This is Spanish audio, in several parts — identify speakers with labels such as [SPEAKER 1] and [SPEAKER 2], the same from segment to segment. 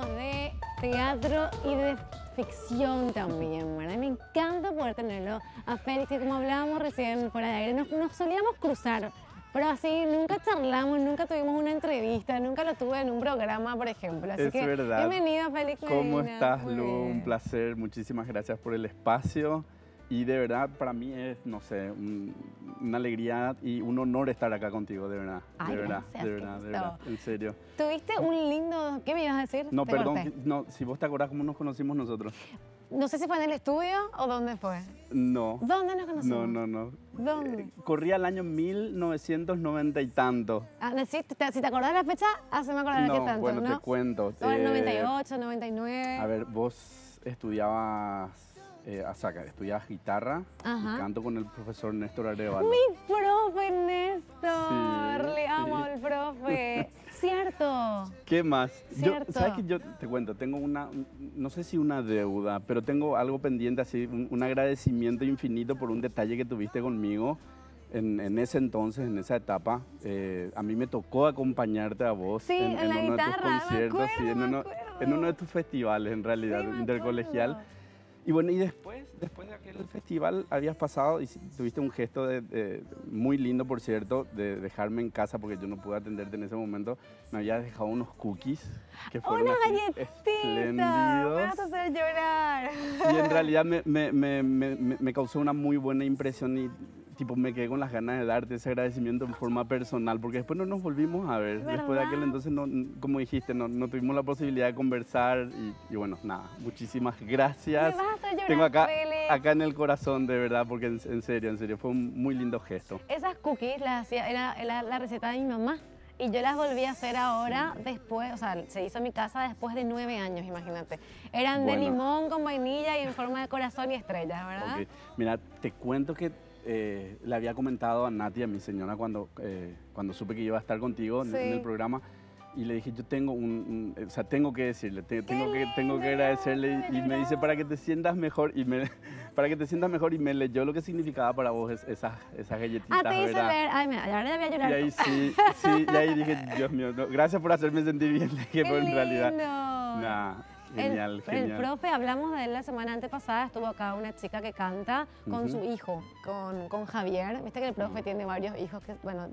[SPEAKER 1] de teatro y de ficción también, ¿verdad? Me encanta poder tenerlo a Félix, que como hablábamos recién fuera de aire, nos solíamos cruzar, pero así nunca charlamos, nunca tuvimos una entrevista, nunca lo tuve en un programa, por ejemplo. Así
[SPEAKER 2] Es
[SPEAKER 1] que
[SPEAKER 2] verdad.
[SPEAKER 1] bienvenido, Félix Medina.
[SPEAKER 2] ¿Cómo estás,
[SPEAKER 1] Muy
[SPEAKER 2] Lu?
[SPEAKER 1] bien.
[SPEAKER 2] Un placer, muchísimas gracias por el espacio. Y de verdad, para mí es, no sé, una alegría y un honor estar acá contigo, de verdad.
[SPEAKER 1] Ay,
[SPEAKER 2] de verdad,
[SPEAKER 1] gracias,
[SPEAKER 2] de verdad,
[SPEAKER 1] qué
[SPEAKER 2] de verdad, en serio.
[SPEAKER 1] Tuviste un lindo... ¿Qué me ibas a decir?
[SPEAKER 2] No,
[SPEAKER 1] Te
[SPEAKER 2] perdón,
[SPEAKER 1] corté.
[SPEAKER 2] no, si vos te acordás cómo nos conocimos nosotros.
[SPEAKER 1] No sé si fue en el estudio o dónde fue.
[SPEAKER 2] No.
[SPEAKER 1] ¿Dónde nos conocimos?
[SPEAKER 2] No.
[SPEAKER 1] ¿Dónde?
[SPEAKER 2] Corría el año 1990 y tanto.
[SPEAKER 1] Ah, no, si te acordás de la fecha, haceme acordar de qué tanto,
[SPEAKER 2] bueno,
[SPEAKER 1] ¿no?
[SPEAKER 2] te cuento.
[SPEAKER 1] O el 98, 99.
[SPEAKER 2] A ver, vos estudiabas... estudiaba guitarra
[SPEAKER 1] Ajá.
[SPEAKER 2] y canto con el profesor Néstor Arevalo.
[SPEAKER 1] Mi profe Néstor,
[SPEAKER 2] Sí,
[SPEAKER 1] le amo
[SPEAKER 2] sí.
[SPEAKER 1] al profe. Cierto.
[SPEAKER 2] ¿Qué más?
[SPEAKER 1] Cierto.
[SPEAKER 2] ¿Sabes qué? Yo te cuento, tengo no sé si una deuda, pero tengo algo pendiente, así, un agradecimiento infinito por un detalle que tuviste conmigo en ese entonces, en esa etapa. A mí me tocó acompañarte a vos
[SPEAKER 1] Sí, en la
[SPEAKER 2] uno de tus
[SPEAKER 1] guitarra, me
[SPEAKER 2] conciertos,
[SPEAKER 1] acuerdo,
[SPEAKER 2] sí,
[SPEAKER 1] me acuerdo.
[SPEAKER 2] en uno de tus festivales, en realidad,
[SPEAKER 1] Sí, me
[SPEAKER 2] intercolegial.
[SPEAKER 1] acuerdo.
[SPEAKER 2] Y bueno, y después de aquel festival habías pasado y tuviste un gesto muy lindo, por cierto, de dejarme en casa porque yo no pude atenderte en ese momento. Me habías dejado unos cookies que fueron
[SPEAKER 1] Una
[SPEAKER 2] así
[SPEAKER 1] galletita. Me
[SPEAKER 2] espléndidos.
[SPEAKER 1] vas a hacer llorar.
[SPEAKER 2] Y en realidad me causó una muy buena impresión y tipo me quedé con las ganas de darte ese agradecimiento en forma personal porque después no nos volvimos a ver.
[SPEAKER 1] ¿Verdad?
[SPEAKER 2] Después de aquel entonces, como dijiste, no tuvimos la posibilidad de conversar y bueno, nada, muchísimas gracias.
[SPEAKER 1] Me vas a hacer llorar,
[SPEAKER 2] Tengo
[SPEAKER 1] Félix.
[SPEAKER 2] acá en el corazón, de verdad, porque en serio, fue un muy lindo gesto.
[SPEAKER 1] Esas cookies las hacía, era la receta de mi mamá. Y yo las volví a hacer ahora después, o sea, se hizo en mi casa después de 9 años, imagínate. Eran de
[SPEAKER 2] Bueno.
[SPEAKER 1] limón con vainilla y en forma de corazón y estrellas, ¿verdad?
[SPEAKER 2] Ok. Mira, te cuento que le había comentado a Nati, a mi señora, cuando supe que iba a estar contigo en el programa. Y le dije, yo tengo o sea, tengo que decirle, tengo que agradecerle y me dice, para que te sientas mejor y me leyó lo que significaba para vos esas galletitas,
[SPEAKER 1] Ah, te hice
[SPEAKER 2] ¿verdad?
[SPEAKER 1] ver, ay, ahora le voy a llorar.
[SPEAKER 2] Y ahí sí, y ahí dije, Dios mío, no, gracias por hacerme sentir bien, le dije, pero en realidad, nada, genial.
[SPEAKER 1] El profe, hablamos de él la semana antepasada, estuvo acá una chica que canta con su hijo, con Javier. Viste que el profe tiene varios hijos,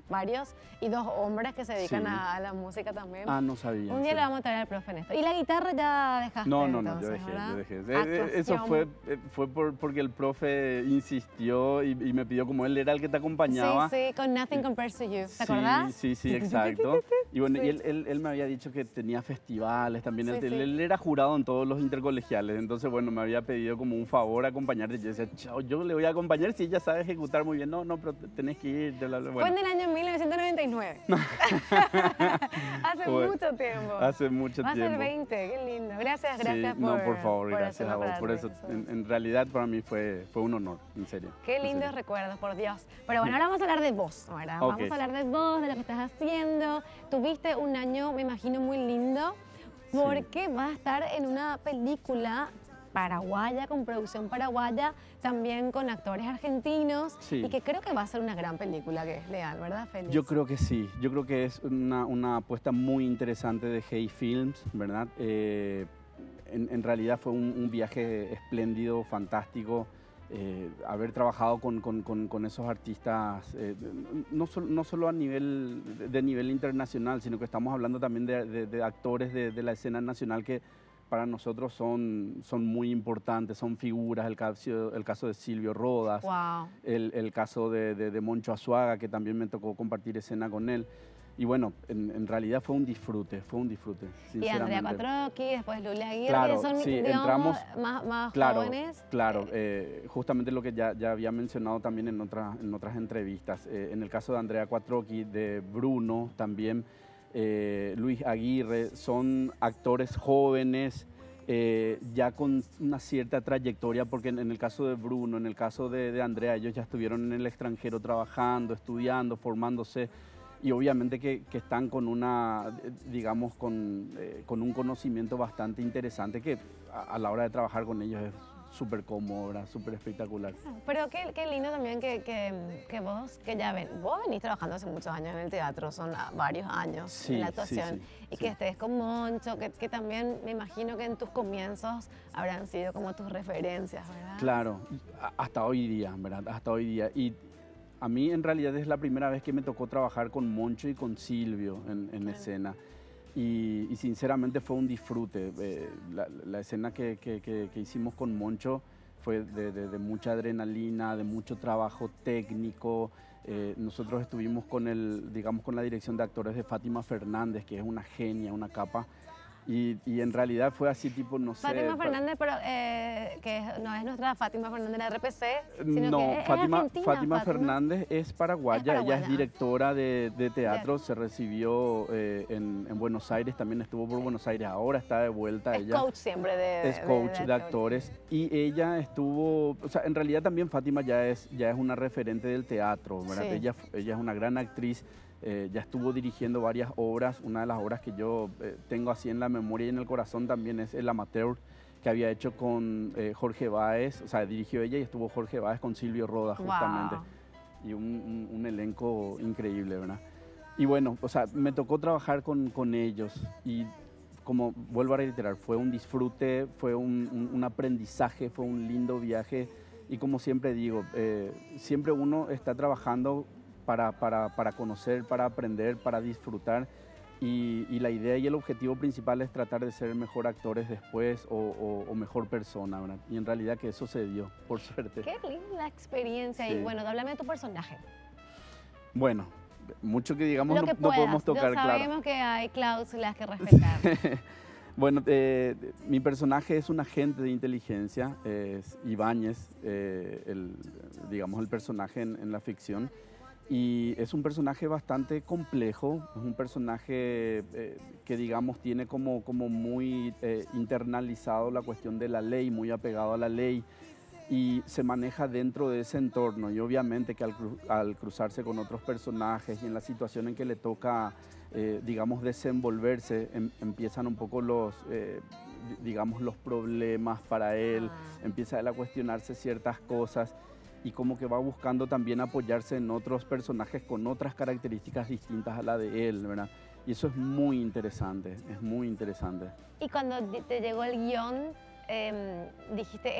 [SPEAKER 1] varios, y 2 hombres que se dedican
[SPEAKER 2] Sí.
[SPEAKER 1] a la música también.
[SPEAKER 2] Ah, no sabía.
[SPEAKER 1] Un día
[SPEAKER 2] sí.
[SPEAKER 1] le vamos a traer al profe en esto. ¿Y la guitarra ya dejaste?
[SPEAKER 2] No,
[SPEAKER 1] entonces,
[SPEAKER 2] yo dejé,
[SPEAKER 1] ¿verdad?
[SPEAKER 2] yo dejé. Eso
[SPEAKER 1] Actuación.
[SPEAKER 2] fue porque el profe insistió y me pidió, como él era el que te acompañaba.
[SPEAKER 1] Sí, con Nothing Compares to You. ¿Te
[SPEAKER 2] Sí,
[SPEAKER 1] acordás?
[SPEAKER 2] sí, exacto. Y bueno,
[SPEAKER 1] Sí.
[SPEAKER 2] y él me había dicho que tenía festivales también.
[SPEAKER 1] Sí,
[SPEAKER 2] Él,
[SPEAKER 1] sí.
[SPEAKER 2] él era jurado en todos los intercolegiales. Entonces, bueno, me había pedido como un favor acompañarte. Yo decía, chao, yo le voy a acompañar si ella sabe ejecutar muy bien. No, pero tenés que ir. Bueno.
[SPEAKER 1] Fue en el año 1999. Hace
[SPEAKER 2] Fue
[SPEAKER 1] mucho tiempo.
[SPEAKER 2] hace mucho
[SPEAKER 1] Va a ser
[SPEAKER 2] tiempo.
[SPEAKER 1] 20, qué lindo. Gracias
[SPEAKER 2] Sí,
[SPEAKER 1] por...
[SPEAKER 2] no, por favor, gracias
[SPEAKER 1] hacerlo
[SPEAKER 2] a vos.
[SPEAKER 1] para
[SPEAKER 2] Por
[SPEAKER 1] el
[SPEAKER 2] eso,
[SPEAKER 1] regreso.
[SPEAKER 2] en realidad para mí fue un honor, en serio.
[SPEAKER 1] Qué
[SPEAKER 2] en
[SPEAKER 1] lindos
[SPEAKER 2] serio.
[SPEAKER 1] recuerdos, por Dios. Pero bueno, ahora vamos a hablar de vos, ¿verdad?
[SPEAKER 2] Ok.
[SPEAKER 1] Vamos a hablar de vos, de lo que estás haciendo. Tuviste un año, me imagino, muy lindo, porque vas a estar en una película paraguaya, con producción paraguaya, también con actores argentinos,
[SPEAKER 2] Sí.
[SPEAKER 1] y que creo que va a ser una gran película, que es Leal, ¿verdad, Félix?
[SPEAKER 2] Yo creo que sí, yo creo que es una apuesta muy interesante de Hey Films, ¿verdad? En realidad fue un viaje espléndido, fantástico, haber trabajado con esos artistas, no solo a nivel internacional, sino que estamos hablando también de actores de la escena nacional que para nosotros son muy importantes, son figuras, el caso de Silvio Rodas,
[SPEAKER 1] Wow.
[SPEAKER 2] el caso de Moncho Azuaga, que también me tocó compartir escena con él. Y bueno, en realidad fue un disfrute,
[SPEAKER 1] Y Andrea
[SPEAKER 2] sinceramente.
[SPEAKER 1] Quattrocchi, después Luli Aguirre,
[SPEAKER 2] Claro,
[SPEAKER 1] que son,
[SPEAKER 2] sí,
[SPEAKER 1] digamos,
[SPEAKER 2] entramos-
[SPEAKER 1] más
[SPEAKER 2] Claro,
[SPEAKER 1] jóvenes.
[SPEAKER 2] claro. Justamente lo que ya había mencionado también en otras entrevistas. En el caso de Andrea Quattrocchi, de Bruno también, Luis Aguirre, son actores jóvenes, ya con una cierta trayectoria, porque en el caso de Bruno, en el caso de Andrea, ellos ya estuvieron en el extranjero trabajando, estudiando, formándose. Y obviamente que están con digamos, con un conocimiento bastante interesante que a la hora de trabajar con ellos es súper cómodo, ¿verdad? Súper espectacular.
[SPEAKER 1] Pero qué lindo también que vos, que ya ven, vos venís trabajando hace muchos años en el teatro, son varios años
[SPEAKER 2] Sí,
[SPEAKER 1] en la
[SPEAKER 2] sí,
[SPEAKER 1] actuación,
[SPEAKER 2] sí,
[SPEAKER 1] y
[SPEAKER 2] sí.
[SPEAKER 1] que estés con Moncho, que también me imagino que en tus comienzos habrán sido como tus referencias, ¿verdad?
[SPEAKER 2] Claro, y hasta hoy día, ¿verdad? Hasta hoy día. Y a mí en realidad es la primera vez que me tocó trabajar con Moncho y con Silvio en
[SPEAKER 1] Claro.
[SPEAKER 2] escena. Y sinceramente fue un disfrute. La escena que hicimos con Moncho fue de mucha adrenalina, de mucho trabajo técnico. Nosotros estuvimos digamos, con la dirección de actores de Fátima Fernández, que es una genia, una capa. Y en realidad fue así tipo, no sé...
[SPEAKER 1] Fátima Fernández, pero no es nuestra Fátima Fernández de la RPC, sino
[SPEAKER 2] No,
[SPEAKER 1] que es
[SPEAKER 2] Fátima,
[SPEAKER 1] argentina,
[SPEAKER 2] Fátima Fernández es paraguaya, ella es
[SPEAKER 1] paraguaya.
[SPEAKER 2] directora de teatro, se recibió en Buenos Aires, también estuvo por Buenos Aires, ahora está de vuelta
[SPEAKER 1] Es
[SPEAKER 2] ella.
[SPEAKER 1] coach siempre
[SPEAKER 2] Es coach de actores y ella estuvo, o sea, en realidad también Fátima ya es una referente del teatro, ¿verdad?
[SPEAKER 1] Sí.
[SPEAKER 2] Ella es una gran actriz, ya estuvo dirigiendo varias obras, una de las obras que yo tengo así en la memoria y en el corazón también es El Amateur, que había hecho con Jorge Báez, o sea, dirigió ella y estuvo Jorge Báez con Silvio Rodas justamente,
[SPEAKER 1] Wow.
[SPEAKER 2] y un elenco increíble, ¿verdad? Y bueno, o sea, me tocó trabajar con ellos y como vuelvo a reiterar, fue un disfrute, fue un aprendizaje, fue un lindo viaje y como siempre digo, siempre uno está trabajando para conocer, para aprender, para disfrutar y la idea y el objetivo principal es tratar de ser mejor actores después o mejor persona, ¿verdad? Y en realidad que eso se dio, por suerte.
[SPEAKER 1] Qué linda experiencia.
[SPEAKER 2] Sí.
[SPEAKER 1] Y bueno, háblame de tu personaje.
[SPEAKER 2] Bueno, mucho que digamos
[SPEAKER 1] Lo
[SPEAKER 2] no,
[SPEAKER 1] que
[SPEAKER 2] no podemos
[SPEAKER 1] puedas.
[SPEAKER 2] tocar,
[SPEAKER 1] Ya
[SPEAKER 2] claro.
[SPEAKER 1] sabemos que hay cláusulas que respetar.
[SPEAKER 2] Bueno, mi personaje es un agente de inteligencia, es Ibáñez, digamos el personaje en la ficción, y es un personaje bastante complejo, es un personaje que digamos tiene como muy internalizado la cuestión de la ley, muy apegado a la ley, y se maneja dentro de ese entorno y obviamente que al cruzarse con otros personajes y en la situación en que le toca, digamos, desenvolverse, empiezan un poco digamos, los problemas para él, empieza él a cuestionarse ciertas cosas y como que va buscando también apoyarse en otros personajes con otras características distintas a la de él, ¿verdad? Y eso es muy interesante, es muy interesante.
[SPEAKER 1] Y cuando te llegó el guión, dijiste,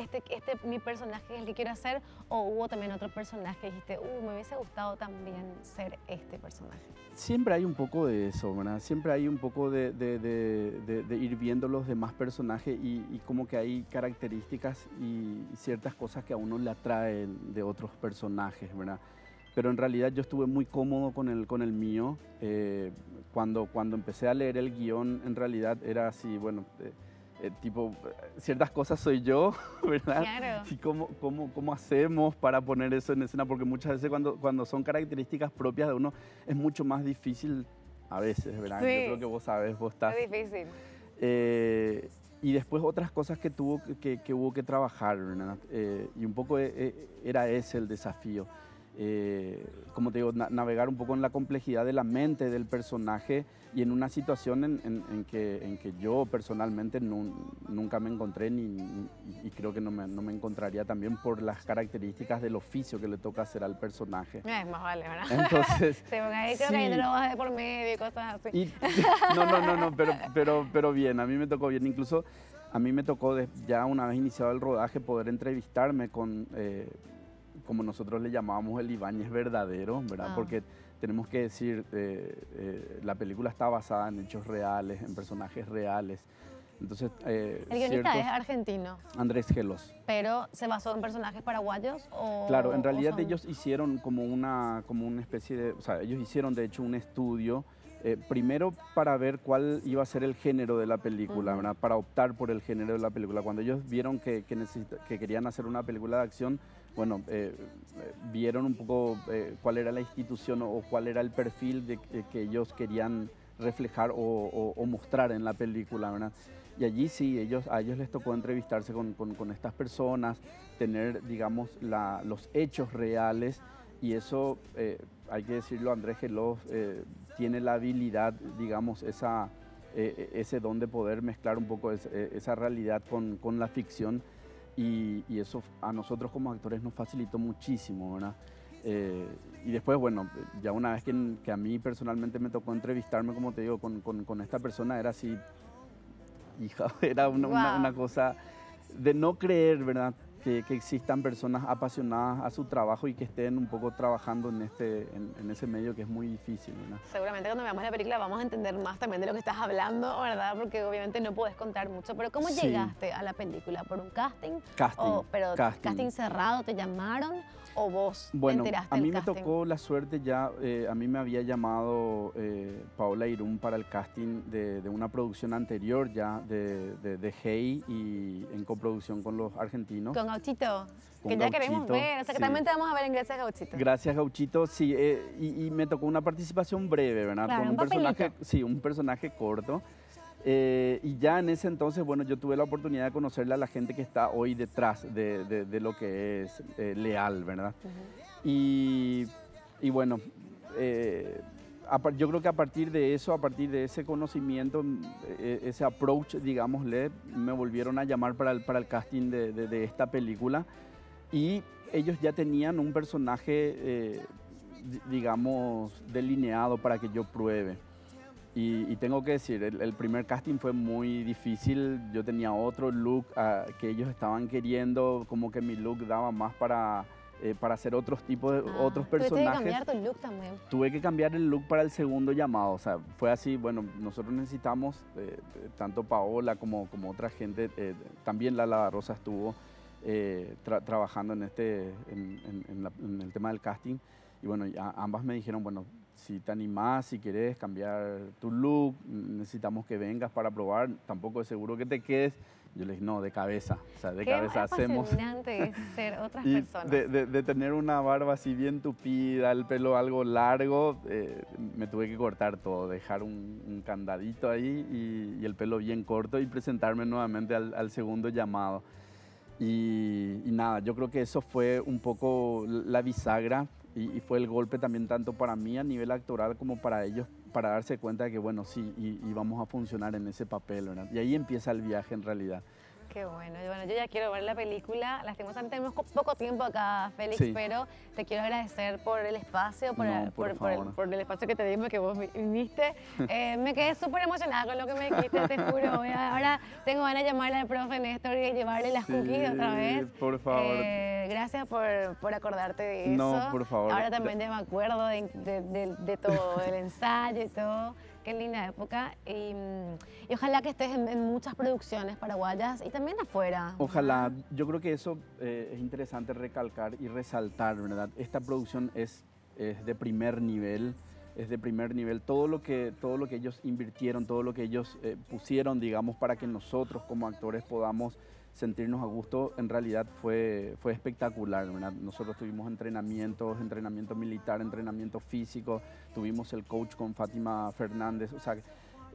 [SPEAKER 1] mi personaje es el que quiero hacer, o hubo también otro personaje y dijiste, me hubiese gustado también ser este personaje.
[SPEAKER 2] Siempre hay un poco de eso, ¿verdad? Siempre hay un poco de ir viendo los demás personajes y como que hay características y ciertas cosas que a uno le atraen de otros personajes, ¿verdad? Pero en realidad yo estuve muy cómodo con el mío. Cuando empecé a leer el guión, en realidad era así, bueno... tipo, ciertas cosas soy yo, ¿verdad?
[SPEAKER 1] Claro.
[SPEAKER 2] Y cómo hacemos para poner eso en escena, porque muchas veces cuando son características propias de uno es mucho más difícil a veces, ¿verdad?
[SPEAKER 1] Sí.
[SPEAKER 2] Yo creo que vos sabes, vos estás...
[SPEAKER 1] Es difícil.
[SPEAKER 2] Y después otras cosas que hubo que trabajar, ¿verdad? Y un poco era ese el desafío. Como te digo, navegar un poco en la complejidad de la mente del personaje y en una situación en que yo personalmente nunca me encontré y creo que no me encontraría también por las características del oficio que le toca hacer al personaje.
[SPEAKER 1] Es más vale, ¿verdad?
[SPEAKER 2] Entonces,
[SPEAKER 1] sí, porque ahí creo que hay drogas de por medio y cosas así.
[SPEAKER 2] No, pero bien, a mí me tocó bien. Incluso a mí me tocó ya una vez iniciado el rodaje poder entrevistarme con... como nosotros le llamábamos el Ibáñez verdadero, ¿verdad? Porque tenemos que decir, la película está basada en hechos reales, en personajes reales. Entonces,
[SPEAKER 1] el guionista es argentino.
[SPEAKER 2] Andrés Gelos.
[SPEAKER 1] ¿Pero se basó en personajes paraguayos o...?
[SPEAKER 2] Claro, en realidad ellos hicieron como una especie de... O sea, ellos hicieron de hecho un estudio, primero para ver cuál iba a ser el género de la película, ¿verdad? Para optar por el género de la película. Cuando ellos vieron que querían hacer una película de acción, bueno, vieron un poco cuál era la institución o cuál era el perfil que ellos querían reflejar o mostrar en la película, ¿verdad? Y allí sí, a ellos les tocó entrevistarse con estas personas, tener, digamos, los hechos reales y eso, hay que decirlo, Andrés Gelos tiene la habilidad, digamos, ese don de poder mezclar un poco esa realidad con la ficción. y eso a nosotros como actores nos facilitó muchísimo, ¿verdad? Y después, bueno, ya una vez que a mí personalmente me tocó entrevistarme, como te digo, con esta persona, era así, hija, era una cosa de no creer, ¿verdad? Que existan personas apasionadas a su trabajo y que estén un poco trabajando en ese medio que es muy difícil, ¿verdad?
[SPEAKER 3] Seguramente cuando veamos la película vamos a entender más también de lo que estás hablando, ¿verdad? Porque obviamente no puedes contar mucho. Pero ¿cómo
[SPEAKER 2] Sí.
[SPEAKER 3] llegaste a la película? ¿Por un casting?
[SPEAKER 2] Casting,
[SPEAKER 3] Pero
[SPEAKER 2] casting.
[SPEAKER 3] casting cerrado, ¿te llamaron? ¿O vos
[SPEAKER 2] Bueno,
[SPEAKER 3] te enteraste
[SPEAKER 2] a mí
[SPEAKER 3] del
[SPEAKER 2] me
[SPEAKER 3] casting?
[SPEAKER 2] tocó la suerte ya, a mí me había llamado Paola Irún para el casting de una producción anterior ya de Hey y en coproducción con los argentinos.
[SPEAKER 3] Con Gauchito,
[SPEAKER 2] Con
[SPEAKER 3] que ya queremos
[SPEAKER 2] Gauchito,
[SPEAKER 3] ver. O sea, que
[SPEAKER 2] sí.
[SPEAKER 3] también te vamos a ver en Gracias Gauchito.
[SPEAKER 2] Gracias, Gauchito. Sí, y me tocó una participación breve, ¿verdad?
[SPEAKER 3] Claro,
[SPEAKER 2] Con
[SPEAKER 3] un
[SPEAKER 2] personaje,
[SPEAKER 3] papelito.
[SPEAKER 2] sí, un personaje corto. Y ya en ese entonces, bueno, yo tuve la oportunidad de conocerle a la gente que está hoy detrás de lo que es Leal, ¿verdad? Y bueno, yo creo que a partir de eso, a partir de ese conocimiento, ese approach, digámosle, me volvieron a llamar para el casting de esta película. Y ellos ya tenían un personaje, digamos, delineado para que yo pruebe. Y tengo que decir, el primer casting fue muy difícil. Yo tenía otro look que ellos estaban queriendo, como que mi look daba más para hacer otros tipos de otros personajes.
[SPEAKER 3] Tuviste que cambiar tu look también.
[SPEAKER 2] Tuve que cambiar el look para el segundo llamado, o sea, fue así, bueno, nosotros necesitamos, tanto Paola como otra gente, también Lala Rosa estuvo trabajando en el tema del casting, y bueno, ambas me dijeron, bueno, si te animás, si querés cambiar tu look, necesitamos que vengas para probar, tampoco es seguro que te quedes. Yo les dije, no, de cabeza, o sea, de cabeza hacemos.
[SPEAKER 3] Qué apasionante es ser otras
[SPEAKER 2] Y
[SPEAKER 3] personas.
[SPEAKER 2] de tener una barba así bien tupida, el pelo algo largo, me tuve que cortar todo, dejar un candadito ahí y el pelo bien corto y presentarme nuevamente al segundo llamado. Y nada, yo creo que eso fue un poco la bisagra y fue el golpe también tanto para mí a nivel actoral como para ellos, para darse cuenta de que bueno, sí, y vamos a funcionar en ese papel, ¿verdad? Y ahí empieza el viaje en realidad.
[SPEAKER 3] Qué bueno. Y bueno, yo ya quiero ver la película. Lastimosamente tenemos poco tiempo acá, Félix,
[SPEAKER 2] Sí.
[SPEAKER 3] pero te quiero agradecer por el espacio, por,
[SPEAKER 2] No, por favor.
[SPEAKER 3] por el espacio que te dimos, que vos viniste. Me quedé súper emocionada con lo que me dijiste, te juro. Ahora tengo ganas de llamarle al profe Néstor y llevarle las
[SPEAKER 2] Sí,
[SPEAKER 3] cookies otra vez.
[SPEAKER 2] por favor.
[SPEAKER 3] Gracias por acordarte de eso.
[SPEAKER 2] No, por favor.
[SPEAKER 3] Ahora también ya me acuerdo de todo, del ensayo y todo. Qué linda época y ojalá que estés en muchas producciones paraguayas y también afuera.
[SPEAKER 2] Ojalá, yo creo que eso es interesante recalcar y resaltar, ¿verdad? Esta producción es de primer nivel, todo lo que ellos invirtieron, todo lo que ellos pusieron, digamos, para que nosotros como actores podamos sentirnos a gusto, en realidad fue espectacular, ¿verdad? Nosotros tuvimos entrenamiento militar, entrenamiento físico, tuvimos el coach con Fátima Fernández, o sea,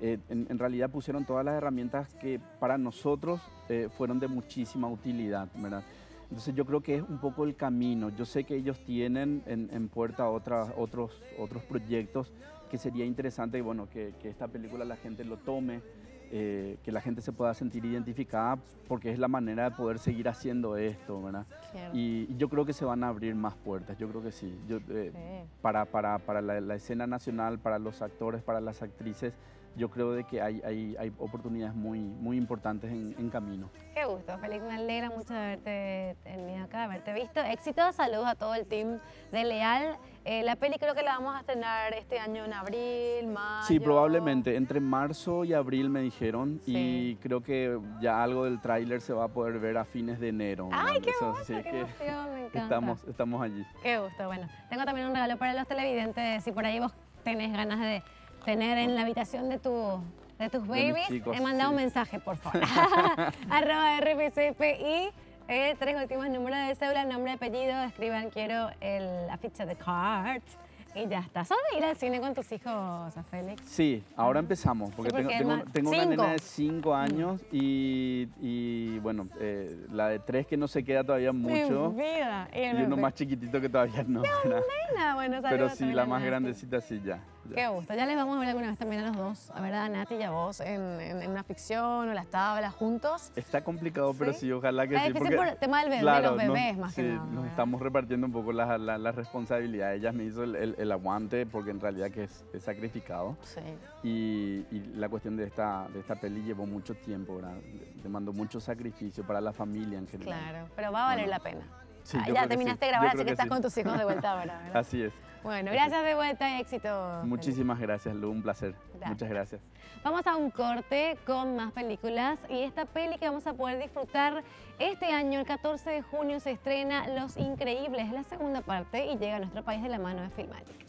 [SPEAKER 2] en realidad pusieron todas las herramientas que para nosotros fueron de muchísima utilidad, ¿verdad? Entonces yo creo que es un poco el camino. Yo sé que ellos tienen en puerta otros proyectos que sería interesante, bueno, que esta película la gente lo tome, que la gente se pueda sentir identificada, porque es la manera de poder seguir haciendo esto, ¿verdad?
[SPEAKER 3] Cierto.
[SPEAKER 2] Y yo creo que se van a abrir más puertas, yo creo que sí.
[SPEAKER 3] Sí.
[SPEAKER 2] Para la escena nacional, para los actores, para las actrices, yo creo de que hay oportunidades muy importantes en camino.
[SPEAKER 3] Qué gusto, Félix, me alegra mucho de haberte venido acá, de haberte visto. Éxitos, saludos a todo el team de Leal. La peli creo que la vamos a estrenar este año en abril, mayo.
[SPEAKER 2] Sí, probablemente, entre marzo y abril me dijeron,
[SPEAKER 3] Sí.
[SPEAKER 2] y creo que ya algo del tráiler se va a poder ver a fines de enero.
[SPEAKER 3] ¡Ay, qué
[SPEAKER 2] Eso,
[SPEAKER 3] gusto,
[SPEAKER 2] sí,
[SPEAKER 3] qué
[SPEAKER 2] que
[SPEAKER 3] emoción, me encanta!
[SPEAKER 2] estamos allí.
[SPEAKER 3] Qué gusto, bueno. Tengo también un regalo para los televidentes, si por ahí vos tenés ganas de tener en la habitación de tus
[SPEAKER 2] mis
[SPEAKER 3] babies,
[SPEAKER 2] chicos,
[SPEAKER 3] he mandado
[SPEAKER 2] sí.
[SPEAKER 3] un mensaje, por favor. @rpcpi, 3 últimos números de cédula, nombre, apellido, escriban quiero la ficha de cards. Y ya está. ¿Sabes ir al cine con tus hijos, Félix?
[SPEAKER 2] Sí, ahora empezamos, porque,
[SPEAKER 3] Sí, porque
[SPEAKER 2] tengo una
[SPEAKER 3] 5.
[SPEAKER 2] nena de 5 años y bueno, la de 3 que no se queda todavía mucho,
[SPEAKER 3] Mi vida.
[SPEAKER 2] y uno más chiquitito que todavía no, ¿verdad?
[SPEAKER 3] Nena, bueno,
[SPEAKER 2] Pero
[SPEAKER 3] saludos
[SPEAKER 2] sí,
[SPEAKER 3] también
[SPEAKER 2] la
[SPEAKER 3] a
[SPEAKER 2] más
[SPEAKER 3] Nancy.
[SPEAKER 2] grandecita sí ya.
[SPEAKER 3] Qué gusto. Ya les vamos a ver alguna vez también a los dos, a ver a Nati y a vos en una ficción o las tablas juntos.
[SPEAKER 2] Está complicado, pero
[SPEAKER 3] ¿Sí?
[SPEAKER 2] sí, ojalá que
[SPEAKER 3] Es
[SPEAKER 2] sí.
[SPEAKER 3] difícil por el tema del bebé,
[SPEAKER 2] claro,
[SPEAKER 3] los bebés más que
[SPEAKER 2] sí,
[SPEAKER 3] nada.
[SPEAKER 2] nos
[SPEAKER 3] ¿verdad?
[SPEAKER 2] estamos repartiendo un poco la responsabilidad. Ella me hizo el aguante porque en realidad que es sacrificado.
[SPEAKER 3] Sí.
[SPEAKER 2] Y la cuestión de esta peli llevó mucho tiempo, ¿verdad? Demandó mucho sacrificio para la familia en general.
[SPEAKER 3] Claro, pero va a valer
[SPEAKER 2] Bueno,
[SPEAKER 3] la pena.
[SPEAKER 2] sí, yo
[SPEAKER 3] Ya
[SPEAKER 2] creo que
[SPEAKER 3] terminaste
[SPEAKER 2] sí,
[SPEAKER 3] de grabar,
[SPEAKER 2] yo
[SPEAKER 3] así
[SPEAKER 2] creo
[SPEAKER 3] que estás
[SPEAKER 2] sí.
[SPEAKER 3] con tus hijos de vuelta ahora, ¿verdad?
[SPEAKER 2] Así es.
[SPEAKER 3] Bueno, gracias de vuelta y éxito.
[SPEAKER 2] Muchísimas gracias, Lu, un placer.
[SPEAKER 3] Gracias.
[SPEAKER 2] Muchas gracias.
[SPEAKER 3] Vamos a un corte con más películas y esta peli que vamos a poder disfrutar este año, el 14 de junio, se estrena Los Increíbles, la segunda parte, y llega a nuestro país de la mano de Filmatic.